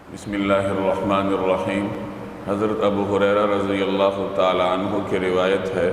بسم اللہ الرحمن الرحیم۔ حضرت ابو ہریرہ رضی اللہ تعالی عنہ کی روایت ہے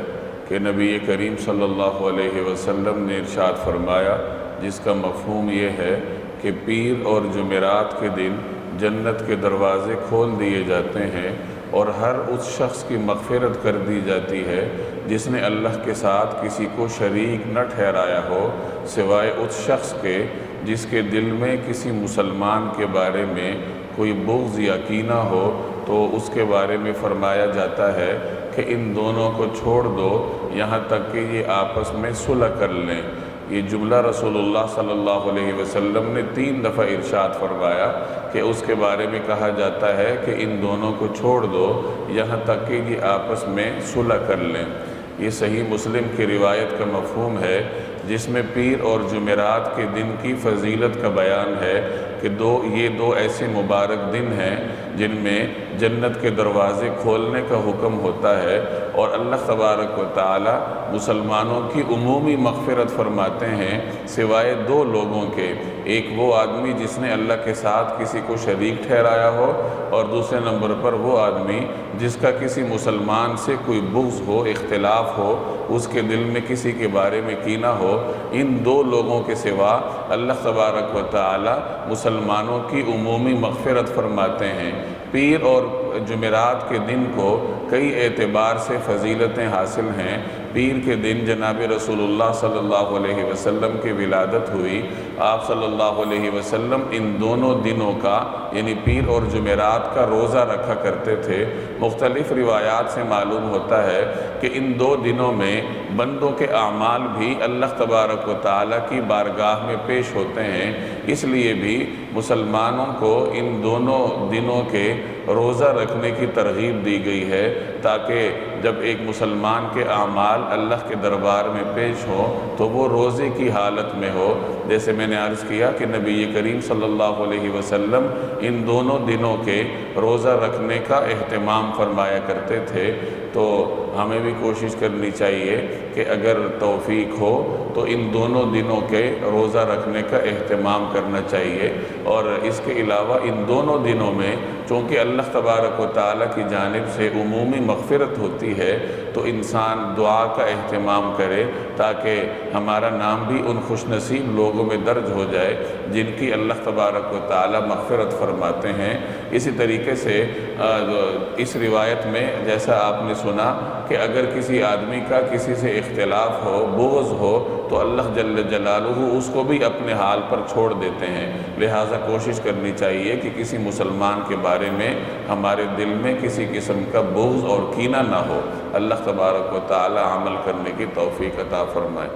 کہ نبی کریم صلی اللہ علیہ وسلم نے ارشاد فرمایا، جس کا مفہوم یہ ہے کہ پیر اور جمعرات کے دن جنت کے دروازے کھول دیے جاتے ہیں اور ہر اس شخص کی مغفرت کر دی جاتی ہے جس نے اللہ کے ساتھ کسی کو شریک نہ ٹھہرایا ہو سوائے اس شخص کے جس کے دل میں کسی مسلمان کے بارے میں کوئی بغض یا کینہ ہو، تو اس کے بارے میں فرمایا جاتا ہے کہ ان دونوں کو چھوڑ دو یہاں تک کہ یہ آپس میں صلح کر لیں۔ یہ جملہ رسول اللہ صلی اللہ علیہ وسلم نے 3 دفعہ ارشاد فرمایا کہ اس کے بارے میں کہا جاتا ہے کہ ان دونوں کو چھوڑ دو یہاں تک کہ یہ آپس میں صلح کر لیں۔ یہ صحیح مسلم کی روایت کا مفہوم ہے، جس میں پیر اور جمعرات کے دن کی فضیلت کا بیان ہے کہ یہ دو ایسے مبارک دن ہیں جن میں جنت کے دروازے کھولنے کا حکم ہوتا ہے اور اللہ تبارک و تعالی مسلمانوں کی عمومی مغفرت فرماتے ہیں سوائے 2 لوگوں کے، ایک وہ آدمی جس نے اللہ کے ساتھ کسی کو شریک ٹھہرایا ہو، اور دوسرے نمبر پر وہ آدمی جس کا کسی مسلمان سے کوئی بغض ہو، اختلاف ہو، اس کے دل میں کسی کے بارے میں کینہ ہو۔ ان 2 لوگوں کے سوا اللہ تبارک و تعالی مسلمانوں کی عمومی مغفرت فرماتے ہیں۔ پیر اور جمعرات کے دن کو کئی اعتبار سے فضیلتیں حاصل ہیں۔ پیر کے دن جناب رسول اللہ صلی اللہ علیہ وسلم کی ولادت ہوئی۔ آپ صلی اللہ علیہ وسلم ان دونوں دنوں کا یعنی پیر اور جمعرات کا روزہ رکھا کرتے تھے۔ مختلف روایات سے معلوم ہوتا ہے کہ ان 2 دنوں میں بندوں کے اعمال بھی اللہ تبارک و تعالیٰ کی بارگاہ میں پیش ہوتے ہیں، اس لیے بھی مسلمانوں کو ان دونوں دنوں کے روزہ رکھنے کی ترغیب دی گئی ہے، تاکہ جب ایک مسلمان کے اعمال اللہ کے دربار میں پیش ہوں تو وہ روزے کی حالت میں ہو۔ جیسے میں نے عرض کیا کہ نبی کریم صلی اللہ علیہ وسلم ان دونوں دنوں کے روزہ رکھنے کا اہتمام فرمایا کرتے تھے، تو ہمیں بھی کوشش کرنی چاہیے کہ اگر توفیق ہو تو ان دونوں دنوں کے روزہ رکھنے کا اہتمام کرنا چاہیے۔ اور اس کے علاوہ ان دونوں دنوں میں چونکہ اللہ تبارک و تعالیٰ کی جانب سے عمومی مغفرت ہوتی ہے، تو انسان دعا کا اہتمام کرے تاکہ ہمارا نام بھی ان خوش نصیب لوگوں میں درج ہو جائے جن کی اللہ تبارک و تعالیٰ مغفرت فرماتے ہیں۔ اسی طریقے سے اس روایت میں جیسا آپ نے سنا کہ اگر کسی آدمی کا کسی سے اختلاف ہو، بغض ہو، تو اللہ جل جلالہ اس کو بھی اپنے حال پر چھوڑ دیتے ہیں۔ لہٰذا کوشش کرنی چاہیے کہ کسی مسلمان کے بارے میں ہمارے دل میں کسی قسم کا بغض اور کینہ نہ ہو۔ اللہ تبارک و تعالی عمل کرنے کی توفیق عطا فرمائے۔